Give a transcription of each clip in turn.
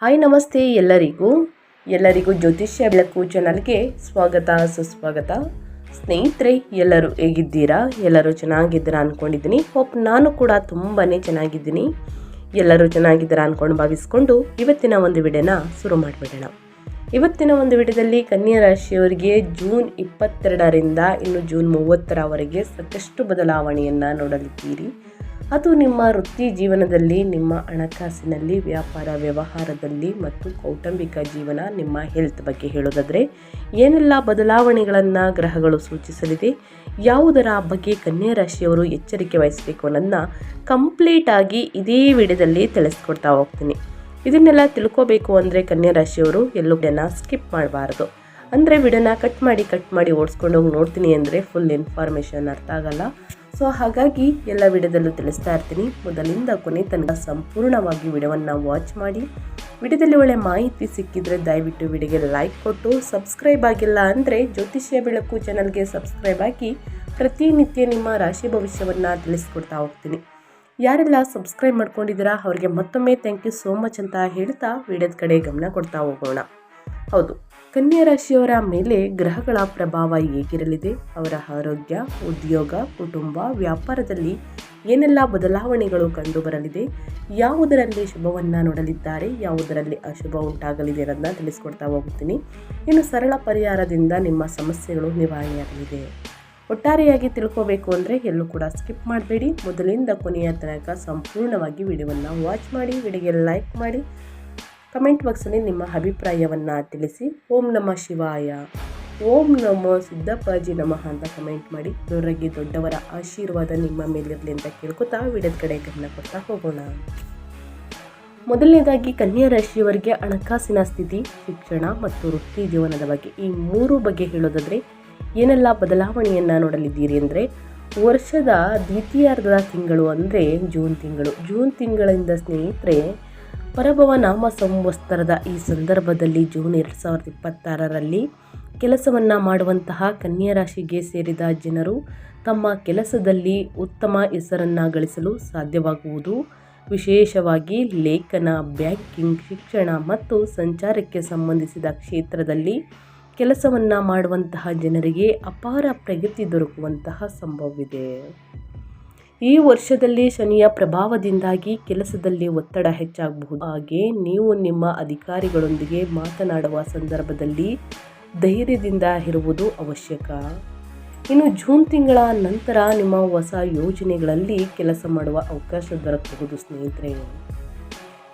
Hi ನಮಸ್ತೆ ಎಲ್ಲರಿಗೂ ಜ್ಯೋತಿಷ್ಯ ಬೆಳಕು ಚಾನಲ್ಗೆ ಸ್ವಾಗತ ಸುಸ್ವಾಗತ. ಸ್ನೇಹಿತರೆ, ಎಲ್ಲರೂ ಹೇಗಿದ್ದೀರಾ? ಎಲ್ಲರೂ ಚೆನ್ನಾಗಿದ್ದೀರಾ ಅಂದ್ಕೊಂಡಿದ್ದೀನಿ. ಹೋಪ್ ನಾನು ಕೂಡ ತುಂಬಾ ಚೆನ್ನಾಗಿದ್ದೀನಿ. ಎಲ್ಲರೂ ಚೆನ್ನಾಗಿದ್ದೀರಾ ಅಂದ್ಕೊಂಡು ಭಾವಿಸ್ಕೊಂಡು ಇವತ್ತಿನ ಒಂದು ವಿಡಿಯೋನ ಶುರು ಮಾಡಿಬಿಡೋಣ. ಇವತ್ತಿನ ಒಂದು ವಿಡಿಯೋದಲ್ಲಿ ಕನ್ಯಾ ರಾಶಿಯವರಿಗೆ ಜೂನ್ 22ರಿಂದ ಇನ್ನು ಜೂನ್ 30ರವರೆಗೆ ಸಾಕಷ್ಟು ಬದಲಾವಣೆಯನ್ನು ನೋಡಲಿದ್ದೀರಿ. ಅದು ನಿಮ್ಮ ವೃತ್ತಿ ಜೀವನದಲ್ಲಿ, ನಿಮ್ಮ ಹಣಕಾಸಿನಲ್ಲಿ, ವ್ಯಾಪಾರ ವ್ಯವಹಾರದಲ್ಲಿ ಮತ್ತು ಕೌಟುಂಬಿಕ ಜೀವನ, ನಿಮ್ಮ ಹೆಲ್ತ್ ಬಗ್ಗೆ ಹೇಳೋದಾದರೆ ಏನೆಲ್ಲ ಬದಲಾವಣೆಗಳನ್ನು ಗ್ರಹಗಳು ಸೂಚಿಸಲಿದೆ, ಯಾವುದರ ಬಗ್ಗೆ ಕನ್ಯಾ ರಾಶಿಯವರು ಎಚ್ಚರಿಕೆ ವಹಿಸಬೇಕು ಅನ್ನೋದನ್ನ ಕಂಪ್ಲೀಟಾಗಿ ಇದೇ ವಿಡಿಯೋದಲ್ಲಿ ತಿಳಿಸ್ಕೊಡ್ತಾ ಹೋಗ್ತೀನಿ. ಇದನ್ನೆಲ್ಲ ತಿಳ್ಕೋಬೇಕು ಅಂದರೆ ಕನ್ಯಾ ರಾಶಿಯವರು ಎಲ್ಲೂ ವಿಡಿಯೋನ ಸ್ಕಿಪ್ ಮಾಡಬಾರ್ದು. ಅಂದರೆ ವಿಡಿಯೋನ ಕಟ್ ಮಾಡಿ ಓಡಿಸ್ಕೊಂಡು ಹೋಗಿ ನೋಡ್ತೀನಿ ಅಂದರೆ ಫುಲ್ ಇನ್ಫಾರ್ಮೇಷನ್ ಅರ್ಥ ಆಗಲ್ಲ. ಸೊ ಹಾಗಾಗಿ ಎಲ್ಲ ವಿಡಿಯೋದಲ್ಲೂ ತಿಳಿಸ್ತಾ ಇರ್ತೀನಿ. ಮೊದಲಿಂದ ಕೊನೆ ತನಕ ಸಂಪೂರ್ಣವಾಗಿ ವಿಡಿಯೋವನ್ನು ವಾಚ್ ಮಾಡಿ. ವಿಡಿಯೋದಲ್ಲಿ ಒಳ್ಳೆ ಮಾಹಿತಿ ಸಿಕ್ಕಿದ್ರೆ ದಯವಿಟ್ಟು ವಿಡಿಯೋಗೆ ಲೈಕ್ ಕೊಟ್ಟು, ಸಬ್ಸ್ಕ್ರೈಬ್ ಆಗಿಲ್ಲ ಅಂದರೆ ಜ್ಯೋತಿಷ್ಯ ಬೆಳಕು ಚಾನಲ್ಗೆ ಸಬ್ಸ್ಕ್ರೈಬ್ ಆಗಿ ಪ್ರತಿನಿತ್ಯ ನಿಮ್ಮ ರಾಶಿ ಭವಿಷ್ಯವನ್ನು ತಿಳಿಸ್ಕೊಡ್ತಾ ಹೋಗ್ತೀನಿ. ಯಾರೆಲ್ಲ ಸಬ್ಸ್ಕ್ರೈಬ್ ಮಾಡ್ಕೊಂಡಿದ್ದೀರಾ ಅವರಿಗೆ ಮತ್ತೊಮ್ಮೆ ಥ್ಯಾಂಕ್ ಯು ಸೋ ಮಚ್ ಅಂತ ಹೇಳ್ತಾ ವಿಡಿಯೋದ ಕಡೆ ಗಮನ ಕೊಡ್ತಾ ಹೋಗೋಣ. ಹೌದು, ಕನ್ಯಾ ರಾಶಿಯವರ ಮೇಲೆ ಗ್ರಹಗಳ ಪ್ರಭಾವ ಹೇಗಿರಲಿದೆ, ಅವರ ಆರೋಗ್ಯ, ಉದ್ಯೋಗ, ಕುಟುಂಬ, ವ್ಯಾಪಾರದಲ್ಲಿ ಏನೆಲ್ಲ ಬದಲಾವಣೆಗಳು ಕಂಡುಬರಲಿದೆ, ಯಾವುದರಲ್ಲಿ ಶುಭವನ್ನು ನೋಡಲಿದ್ದಾರೆ, ಯಾವುದರಲ್ಲಿ ಅಶುಭ ಉಂಟಾಗಲಿದೆ ಅನ್ನೋದನ್ನ ತಿಳಿಸ್ಕೊಡ್ತಾ ಹೋಗ್ತೀನಿ. ಇನ್ನು ಸರಳ ಪರಿಹಾರದಿಂದ ನಿಮ್ಮ ಸಮಸ್ಯೆಗಳು ನಿವಾರಣೆಯಾಗಲಿದೆ. ಒಟ್ಟಾರೆಯಾಗಿ ತಿಳ್ಕೋಬೇಕು ಅಂದರೆ ಎಲ್ಲೂ ಕೂಡ ಸ್ಕಿಪ್ ಮಾಡಬೇಡಿ. ಮೊದಲಿಂದ ಕೊನೆಯ ತನಕ ಸಂಪೂರ್ಣವಾಗಿ ವಿಡಿಯೋವನ್ನು ವಾಚ್ ಮಾಡಿ, ವಿಡಿಯೋಗೆ ಲೈಕ್ ಮಾಡಿ, ಕಮೆಂಟ್ ಬಾಕ್ಸಲ್ಲಿ ನಿಮ್ಮ ಅಭಿಪ್ರಾಯವನ್ನು ತಿಳಿಸಿ. ಓಂ ನಮಃ ಶಿವಾಯ, ಓಂ ನಮೋ ಸಿದ್ದಪ್ಪಾಜಿ ನಮಃ ಅಂತ ಕಮೆಂಟ್ ಮಾಡಿ. ದೊಡ್ಡವರ ಆಶೀರ್ವಾದ ನಿಮ್ಮ ಮೇಲಿರಲಿ ಅಂತ ಕೇಳ್ಕೊತಾ ವಿಡಿಯೋದ ಕಡೆ ಗಮನ ಕೊಡ್ತಾ ಹೋಗೋಣ. ಮೊದಲನೇದಾಗಿ ಕನ್ಯಾ ರಾಶಿಯವರಿಗೆ ಹಣಕಾಸಿನ ಸ್ಥಿತಿ, ಶಿಕ್ಷಣ ಮತ್ತು ವೃತ್ತಿ ಜೀವನದ ಬಗ್ಗೆ, ಈ ಮೂರು ಬಗ್ಗೆ ಹೇಳೋದಾದರೆ ಏನೆಲ್ಲ ಬದಲಾವಣೆಯನ್ನು ನೋಡಲಿದ್ದೀರಿ ಅಂದರೆ, ವರ್ಷದ ದ್ವಿತೀಯಾರ್ಧದ ತಿಂಗಳು ಅಂದರೆ ಜೂನ್ ತಿಂಗಳಿಂದ ಸ್ನೇಹಿತರೆ, ಪರಭವ ನಾಮ ಸಂವತ್ಸರದ ಈ ಸಂದರ್ಭದಲ್ಲಿ ಜೂನ್ 2026ರಲ್ಲಿ ಕೆಲಸವನ್ನು ಮಾಡುವಂತಹ ಕನ್ಯಾ ರಾಶಿಗೆ ಸೇರಿದ ಜನರು ತಮ್ಮ ಕೆಲಸದಲ್ಲಿ ಉತ್ತಮ ಹೆಸರನ್ನು ಗಳಿಸಲು ಸಾಧ್ಯವಾಗುವುದು. ವಿಶೇಷವಾಗಿ ಲೇಖನ, ಬ್ಯಾಂಕಿಂಗ್, ಶಿಕ್ಷಣ ಮತ್ತು ಸಂಚಾರಕ್ಕೆ ಸಂಬಂಧಿಸಿದ ಕ್ಷೇತ್ರದಲ್ಲಿ ಕೆಲಸವನ್ನು ಮಾಡುವಂತಹ ಜನರಿಗೆ ಅಪಾರ ಪ್ರಗತಿ ದೊರಕುವಂತಹ ಸಂಭವವಿದೆ. ಈ ವರ್ಷದಲ್ಲಿ ಶನಿಯ ಪ್ರಭಾವದಿಂದಾಗಿ ಕೆಲಸದಲ್ಲಿ ಒತ್ತಡ ಹೆಚ್ಚಾಗಬಹುದು. ಹಾಗೆ ನೀವು ನಿಮ್ಮ ಅಧಿಕಾರಿಗಳೊಂದಿಗೆ ಮಾತನಾಡುವ ಸಂದರ್ಭದಲ್ಲಿ ಧೈರ್ಯದಿಂದ ಇರುವುದು ಅವಶ್ಯಕ. ಇನ್ನು ಜೂನ್ ತಿಂಗಳ ನಂತರ ನಿಮ್ಮ ಹೊಸ ಯೋಜನೆಗಳಲ್ಲಿ ಕೆಲಸ ಮಾಡುವ ಅವಕಾಶ ದೊರಕಬಹುದು. ಸ್ನೇಹಿತರೆ,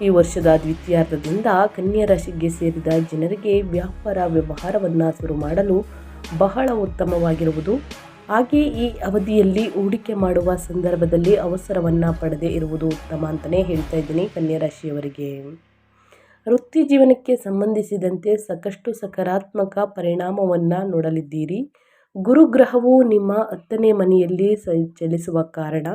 ಈ ವರ್ಷದ ದ್ವಿತೀಯಾರ್ಧದಿಂದ ಕನ್ಯಾ ರಾಶಿಗೆ ಸೇರಿದ ಜನರಿಗೆ ವ್ಯಾಪಾರ ವ್ಯವಹಾರವನ್ನು ಶುರು ಮಾಡಲು ಬಹಳ ಉತ್ತಮವಾಗಿರುವುದು. ಹಾಗೆ ಈ ಅವಧಿಯಲ್ಲಿ ಹೂಡಿಕೆ ಮಾಡುವ ಸಂದರ್ಭದಲ್ಲಿ ಅವಸರವನ್ನು ಪಡೆದೇ ಇರುವುದು ಉತ್ತಮ ಅಂತಲೇ ಹೇಳ್ತಾ ಇದ್ದೀನಿ. ಕನ್ಯಾ ರಾಶಿಯವರಿಗೆ ವೃತ್ತಿ ಜೀವನಕ್ಕೆ ಸಂಬಂಧಿಸಿದಂತೆ ಸಾಕಷ್ಟು ಸಕಾರಾತ್ಮಕ ಪರಿಣಾಮವನ್ನು ನೋಡಲಿದ್ದೀರಿ. ಗುರುಗ್ರಹವು ನಿಮ್ಮ 10ನೇ ಮನೆಯಲ್ಲಿ ಚಲಿಸುವ ಕಾರಣ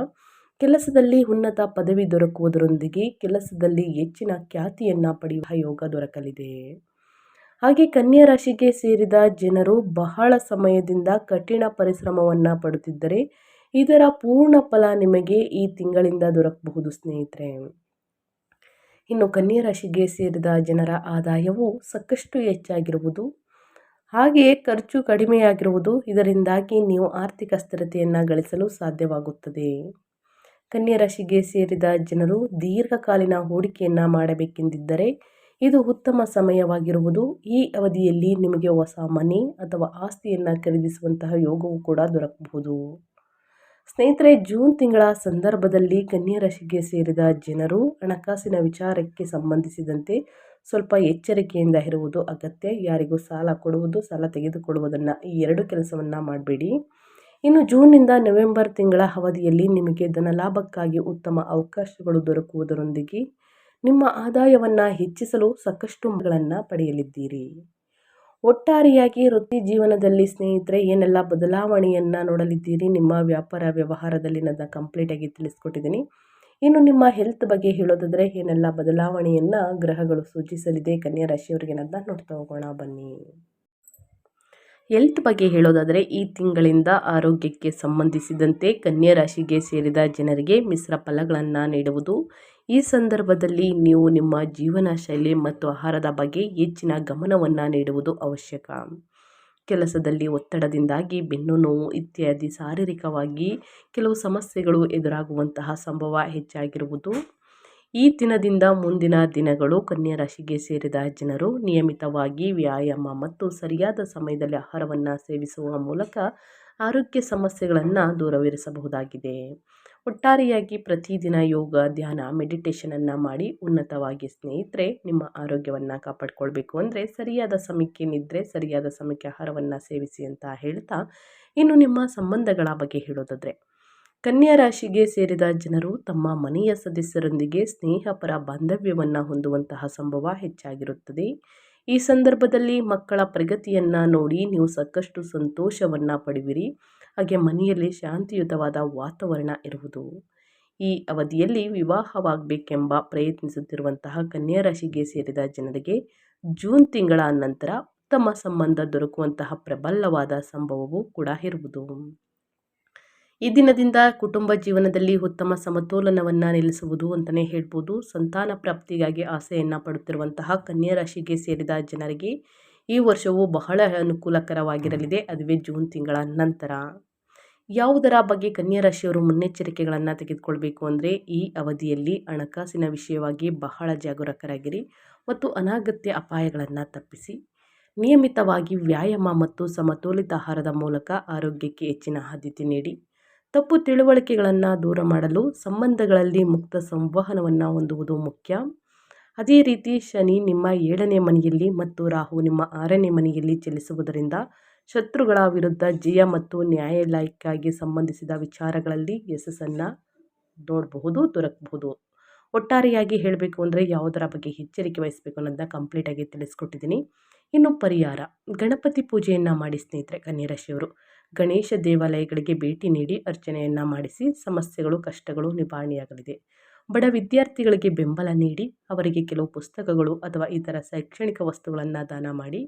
ಕೆಲಸದಲ್ಲಿ ಉನ್ನತ ಪದವಿ ದೊರಕುವುದರೊಂದಿಗೆ ಕೆಲಸದಲ್ಲಿ ಹೆಚ್ಚಿನ ಖ್ಯಾತಿಯನ್ನು ಪಡೆಯುವ ಯೋಗ ದೊರಕಲಿದೆ. ಹಾಗೆ ಕನ್ಯಾ ರಾಶಿಗೆ ಸೇರಿದ ಜನರು ಬಹಳ ಸಮಯದಿಂದ ಕಠಿಣ ಪರಿಶ್ರಮವನ್ನು ಪಡುತ್ತಿದ್ದರೆ ಇದರ ಪೂರ್ಣ ಫಲ ನಿಮಗೆ ಈ ತಿಂಗಳಿಂದ ದೊರಕಬಹುದು. ಸ್ನೇಹಿತರೆ, ಇನ್ನು ಕನ್ಯಾ ರಾಶಿಗೆ ಸೇರಿದ ಜನರ ಆದಾಯವು ಸಾಕಷ್ಟು ಹೆಚ್ಚಾಗಿರುವುದು, ಹಾಗೆಯೇ ಖರ್ಚು ಕಡಿಮೆಯಾಗಿರುವುದು. ಇದರಿಂದಾಗಿ ನೀವು ಆರ್ಥಿಕ ಸ್ಥಿರತೆಯನ್ನು ಗಳಿಸಲು ಸಾಧ್ಯವಾಗುತ್ತದೆ. ಕನ್ಯಾ ರಾಶಿಗೆ ಸೇರಿದ ಜನರು ದೀರ್ಘಕಾಲೀನ ಹೂಡಿಕೆಯನ್ನು ಮಾಡಬೇಕೆಂದಿದ್ದರೆ ಇದು ಉತ್ತಮ ಸಮಯವಾಗಿರುವುದು. ಈ ಅವಧಿಯಲ್ಲಿ ನಿಮಗೆ ಹೊಸ ಮನೆ ಅಥವಾ ಆಸ್ತಿಯನ್ನು ಖರೀದಿಸುವಂತಹ ಯೋಗವು ಕೂಡ ದೊರಕಬಹುದು. ಸ್ನೇಹಿತರೆ, ಜೂನ್ ತಿಂಗಳ ಸಂದರ್ಭದಲ್ಲಿ ಕನ್ಯಾ ರಾಶಿಗೆ ಸೇರಿದ ಜನರು ಹಣಕಾಸಿನ ವಿಚಾರಕ್ಕೆ ಸಂಬಂಧಿಸಿದಂತೆ ಸ್ವಲ್ಪ ಎಚ್ಚರಿಕೆಯಿಂದ ಇರುವುದು ಅಗತ್ಯ. ಯಾರಿಗೂ ಸಾಲ ಕೊಡುವುದು, ಸಾಲ ತೆಗೆದುಕೊಳ್ಳುವುದನ್ನು, ಈ ಎರಡು ಕೆಲಸವನ್ನು ಮಾಡಬೇಡಿ. ಇನ್ನು ಜೂನ್ನಿಂದ ನವೆಂಬರ್ ತಿಂಗಳ ಅವಧಿಯಲ್ಲಿ ನಿಮಗೆ ಧನಲಾಭಕ್ಕಾಗಿ ಉತ್ತಮ ಅವಕಾಶಗಳು ದೊರಕುವುದರೊಂದಿಗೆ ನಿಮ್ಮ ಆದಾಯವನ್ನು ಹೆಚ್ಚಿಸಲು ಸಾಕಷ್ಟು ಮಗಳನ್ನು ಪಡೆಯಲಿದ್ದೀರಿ. ಒಟ್ಟಾರೆಯಾಗಿ ವೃತ್ತಿ ಜೀವನದಲ್ಲಿ ಸ್ನೇಹಿತರೆ ಏನೆಲ್ಲ ಬದಲಾವಣೆಯನ್ನು ನೋಡಲಿದ್ದೀರಿ, ನಿಮ್ಮ ವ್ಯಾಪಾರ ವ್ಯವಹಾರದಲ್ಲಿ ನನ್ನ ಕಂಪ್ಲೀಟಾಗಿ ತಿಳಿಸ್ಕೊಟ್ಟಿದ್ದೀನಿ. ಇನ್ನು ನಿಮ್ಮ ಹೆಲ್ತ್ ಬಗ್ಗೆ ಹೇಳೋದಾದರೆ ಏನೆಲ್ಲ ಬದಲಾವಣೆಯನ್ನು ಗ್ರಹಗಳು ಸೂಚಿಸಲಿದೆ ಕನ್ಯಾ ರಾಶಿಯವರಿಗೆ ಅನ್ನೋದನ್ನ ನೋಡ್ತಾ ಹೋಗೋಣ ಬನ್ನಿ. ಹೆಲ್ತ್ ಬಗ್ಗೆ ಹೇಳೋದಾದರೆ ಈ ತಿಂಗಳಿಂದ ಆರೋಗ್ಯಕ್ಕೆ ಸಂಬಂಧಿಸಿದಂತೆ ಕನ್ಯಾ ರಾಶಿಗೆ ಸೇರಿದ ಜನರಿಗೆ ಮಿಶ್ರ ಫಲಗಳನ್ನು ನೀಡುವುದು. ಈ ಸಂದರ್ಭದಲ್ಲಿ ನೀವು ನಿಮ್ಮ ಜೀವನ ಶೈಲಿ ಮತ್ತು ಆಹಾರದ ಬಗ್ಗೆ ಹೆಚ್ಚಿನ ಗಮನವನ್ನು ನೀಡುವುದು ಅವಶ್ಯಕ. ಕೆಲಸದಲ್ಲಿ ಒತ್ತಡದಿಂದಾಗಿ ಬೆನ್ನು ನೋವು ಇತ್ಯಾದಿ ಶಾರೀರಿಕವಾಗಿ ಕೆಲವು ಸಮಸ್ಯೆಗಳು ಎದುರಾಗುವಂತಹ ಸಂಭವ ಹೆಚ್ಚಾಗಿರುವುದು. ಈ ದಿನದಿಂದ ಮುಂದಿನ ದಿನಗಳು ಕನ್ಯಾ ರಾಶಿಗೆ ಸೇರಿದ ಜನರು ನಿಯಮಿತವಾಗಿ ವ್ಯಾಯಾಮ ಮತ್ತು ಸರಿಯಾದ ಸಮಯದಲ್ಲಿ ಆಹಾರವನ್ನು ಸೇವಿಸುವ ಮೂಲಕ ಆರೋಗ್ಯ ಸಮಸ್ಯೆಗಳನ್ನು ದೂರವಿರಿಸಬಹುದಾಗಿದೆ. ಒಟ್ಟಾರೆಯಾಗಿ ಪ್ರತಿದಿನ ಯೋಗ, ಧ್ಯಾನ, ಮೆಡಿಟೇಷನನ್ನು ಮಾಡಿ ಉನ್ನತವಾಗಿ ಸ್ನೇಹಿತರೆ ನಿಮ್ಮ ಆರೋಗ್ಯವನ್ನು ಕಾಪಾಡಿಕೊಳ್ಬೇಕು ಅಂದರೆ ಸರಿಯಾದ ಸಮಯಕ್ಕೆ ನಿದ್ರೆ, ಸರಿಯಾದ ಸಮಯಕ್ಕೆ ಆಹಾರವನ್ನು ಸೇವಿಸಿ ಅಂತ ಹೇಳ್ತಾ, ಇನ್ನು ನಿಮ್ಮ ಸಂಬಂಧಗಳ ಬಗ್ಗೆ ಹೇಳೋದಾದರೆ ಕನ್ಯಾ ರಾಶಿಗೆ ಸೇರಿದ ಜನರು ತಮ್ಮ ಮನೆಯ ಸದಸ್ಯರೊಂದಿಗೆ ಸ್ನೇಹಪರ ಬಾಂಧವ್ಯವನ್ನು ಹೊಂದುವಂತಹ ಸಂಭವ ಹೆಚ್ಚಾಗಿರುತ್ತದೆ. ಈ ಸಂದರ್ಭದಲ್ಲಿ ಮಕ್ಕಳ ಪ್ರಗತಿಯನ್ನು ನೋಡಿ ನೀವು ಸಾಕಷ್ಟು ಸಂತೋಷವನ್ನು ಪಡೆಯುವಿರಿ. ಹಾಗೆ ಮನೆಯಲ್ಲಿ ಶಾಂತಿಯುತವಾದ ವಾತಾವರಣ ಇರುವುದು. ಈ ಅವಧಿಯಲ್ಲಿ ವಿವಾಹವಾಗಬೇಕೆಂಬ ಪ್ರಯತ್ನಿಸುತ್ತಿರುವಂತಹ ಕನ್ಯಾ ರಾಶಿಗೆ ಸೇರಿದ ಜನರಿಗೆ ಜೂನ್ ತಿಂಗಳ ನಂತರ ಉತ್ತಮ ಸಂಬಂಧ ದೊರಕುವಂತಹ ಪ್ರಬಲವಾದ ಸಂಭವವೂ ಕೂಡ ಇರುವುದು. ಈ ದಿನದಿಂದ ಕುಟುಂಬ ಜೀವನದಲ್ಲಿ ಉತ್ತಮ ಸಮತೋಲನವನ್ನು ನಿಲ್ಲಿಸುವುದು ಅಂತಲೇ ಹೇಳ್ಬೋದು. ಸಂತಾನ ಪ್ರಾಪ್ತಿಗಾಗಿ ಆಸೆಯನ್ನು ಪಡುತ್ತಿರುವಂತಹ ಕನ್ಯಾ ರಾಶಿಗೆ ಸೇರಿದ ಜನರಿಗೆ ಈ ವರ್ಷವು ಬಹಳ ಅನುಕೂಲಕರವಾಗಿರಲಿದೆ. ಅದುವೇ ಜೂನ್ ತಿಂಗಳ ನಂತರ. ಯಾವುದರ ಬಗ್ಗೆ ಕನ್ಯಾ ರಾಶಿಯವರು ಮುನ್ನೆಚ್ಚರಿಕೆಗಳನ್ನು ತೆಗೆದುಕೊಳ್ಬೇಕು ಅಂದರೆ ಈ ಅವಧಿಯಲ್ಲಿ ಹಣಕಾಸಿನ ವಿಷಯವಾಗಿ ಬಹಳ ಜಾಗರೂಕರಾಗಿರಿ ಮತ್ತು ಅನಗತ್ಯ ಅಪಾಯಗಳನ್ನು ತಪ್ಪಿಸಿ. ನಿಯಮಿತವಾಗಿ ವ್ಯಾಯಾಮ ಮತ್ತು ಸಮತೋಲಿತ ಆಹಾರದ ಮೂಲಕ ಆರೋಗ್ಯಕ್ಕೆ ಹೆಚ್ಚಿನ ಆದ್ಯತೆ ನೀಡಿ. ತಪ್ಪು ತಿಳುವಳಿಕೆಗಳನ್ನು ದೂರ ಮಾಡಲು ಸಂಬಂಧಗಳಲ್ಲಿ ಮುಕ್ತ ಸಂವಹನವನ್ನು ಹೊಂದುವುದು ಮುಖ್ಯ. ಅದೇ ರೀತಿ ಶನಿ ನಿಮ್ಮ 7ನೇ ಮನೆಯಲ್ಲಿ ಮತ್ತು ರಾಹು ನಿಮ್ಮ 6ನೇ ಮನೆಯಲ್ಲಿ ಚಲಿಸುವುದರಿಂದ ಶತ್ರುಗಳ ವಿರುದ್ಧ ಜಯ ಮತ್ತು ನ್ಯಾಯಾಲಯಕ್ಕಾಗಿ ಸಂಬಂಧಿಸಿದ ವಿಚಾರಗಳಲ್ಲಿ ಯಶಸ್ಸನ್ನು ದೊರಕಬಹುದು. ಒಟ್ಟಾರೆಯಾಗಿ ಹೇಳಬೇಕು ಅಂದರೆ ಯಾವುದರ ಬಗ್ಗೆ ಎಚ್ಚರಿಕೆ ವಹಿಸಬೇಕು ಅನ್ನೋದನ್ನ ಕಂಪ್ಲೀಟಾಗಿ ತಿಳಿಸ್ಕೊಟ್ಟಿದ್ದೀನಿ. ಇನ್ನು ಪರಿಹಾರ, ಗಣಪತಿ ಪೂಜೆಯನ್ನು ಮಾಡಿ ಸ್ನೇಹಿತರೆ. ಕನ್ಯಾ ರಾಶಿಯವರು ಗಣೇಶ ದೇವಾಲಯಗಳಿಗೆ ಭೇಟಿ ನೀಡಿ ಅರ್ಚನೆಯನ್ನು ಮಾಡಿಸಿ ಸಮಸ್ಯೆಗಳು, ಕಷ್ಟಗಳು ನಿವಾರಣೆಯಾಗಲಿದೆ. ಬಡ ವಿದ್ಯಾರ್ಥಿಗಳಿಗೆ ಬೆಂಬಲ ನೀಡಿ ಅವರಿಗೆ ಕೆಲವು ಪುಸ್ತಕಗಳು ಅಥವಾ ಇತರ ಶೈಕ್ಷಣಿಕ ವಸ್ತುಗಳನ್ನು ದಾನ ಮಾಡಿ.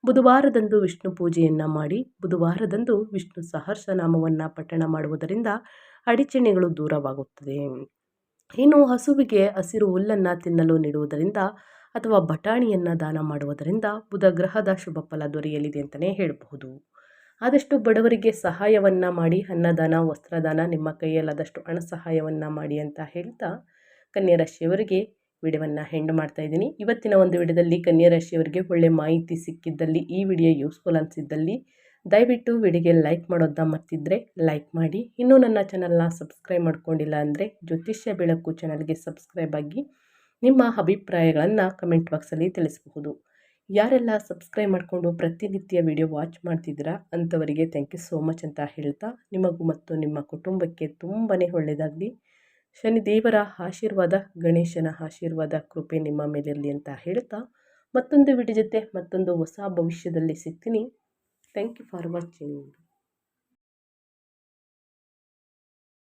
ಬುಧವಾರದಂದು ವಿಷ್ಣು ಪೂಜೆಯನ್ನು ಮಾಡಿ. ಬುಧವಾರದಂದು ವಿಷ್ಣು ಸಹಸ್ರನಾಮವನ್ನು ಪಠಣ ಮಾಡುವುದರಿಂದ ಅಡಚಣೆಗಳು ದೂರವಾಗುತ್ತದೆ. ಇನ್ನು ಹಸುವಿಗೆ ಹಸಿರು ಹುಲ್ಲನ್ನು ತಿನ್ನಲು ನೀಡುವುದರಿಂದ ಅಥವಾ ಬಟಾಣಿಯನ್ನು ದಾನ ಮಾಡುವುದರಿಂದ ಬುಧ ಗ್ರಹದ ಶುಭ ಫಲ ದೊರೆಯಲಿದೆ ಅಂತಲೇ ಹೇಳಬಹುದು. ಆದಷ್ಟು ಬಡವರಿಗೆ ಸಹಾಯವನ್ನು ಮಾಡಿ. ಅನ್ನದಾನ, ವಸ್ತ್ರದಾನ, ನಿಮ್ಮ ಕೈಯಲ್ಲಾದಷ್ಟು ಹಣ ಸಹಾಯವನ್ನು ಮಾಡಿ ಅಂತ ಹೇಳ್ತಾ ಕನ್ಯಾ ರಾಶಿಯವರಿಗೆ ವಿಡಿಯೋವನ್ನು ಎಂಡ್ ಮಾಡ್ತಾ ಇದ್ದೀನಿ. ಇವತ್ತಿನ ಒಂದು ವಿಡಿಯೋದಲ್ಲಿ ಕನ್ಯಾ ರಾಶಿಯವರಿಗೆ ಒಳ್ಳೆ ಮಾಹಿತಿ ಸಿಕ್ಕಿದ್ದಲ್ಲಿ, ಈ ವಿಡಿಯೋ ಯೂಸ್ಫುಲ್ ಅನಿಸಿದ್ದಲ್ಲಿ ದಯವಿಟ್ಟು ವಿಡಿಯೋಗೆ ಲೈಕ್ ಮಾಡೋದನ್ನ ಮರ್ತಿದ್ರೆ ಲೈಕ್ ಮಾಡಿ. ಇನ್ನೂ ನನ್ನ ಚಾನಲ್ನ ಸಬ್ಸ್ಕ್ರೈಬ್ ಮಾಡ್ಕೊಂಡಿಲ್ಲ ಅಂದರೆ ಜ್ಯೋತಿಷ್ಯ ಬೆಳಕು ಚಾನಲ್ಗೆ ಸಬ್ಸ್ಕ್ರೈಬ್ ಆಗಿ ನಿಮ್ಮ ಅಭಿಪ್ರಾಯಗಳನ್ನು ಕಮೆಂಟ್ ಬಾಕ್ಸಲ್ಲಿ ತಿಳಿಸಬಹುದು. ಯಾರೆಲ್ಲ ಸಬ್ಸ್ಕ್ರೈಬ್ ಮಾಡಿಕೊಂಡು ಪ್ರತಿನಿತ್ಯ ವಿಡಿಯೋ ವಾಚ್ ಮಾಡ್ತಿದ್ದೀರಾ ಅಂಥವರಿಗೆ ಥ್ಯಾಂಕ್ ಯು ಸೋ ಮಚ್ ಅಂತ ಹೇಳ್ತಾ, ನಿಮಗೂ ಮತ್ತು ನಿಮ್ಮ ಕುಟುಂಬಕ್ಕೆ ತುಂಬಾ ಒಳ್ಳೆಯದಾಗಲಿ. ಶನಿದೇವರ ಆಶೀರ್ವಾದ, ಗಣೇಶನ ಆಶೀರ್ವಾದ, ಕೃಪೆ ನಿಮ್ಮ ಮೇಲಿರಲಿ ಅಂತ ಹೇಳ್ತಾ ಮತ್ತೊಂದು ವಿಡಿಯೋ ಜೊತೆ ಮತ್ತೊಂದು ಹೊಸ ಭವಿಷ್ಯದಲ್ಲಿ ಸಿಗ್ತೀನಿ. Thank you for watching.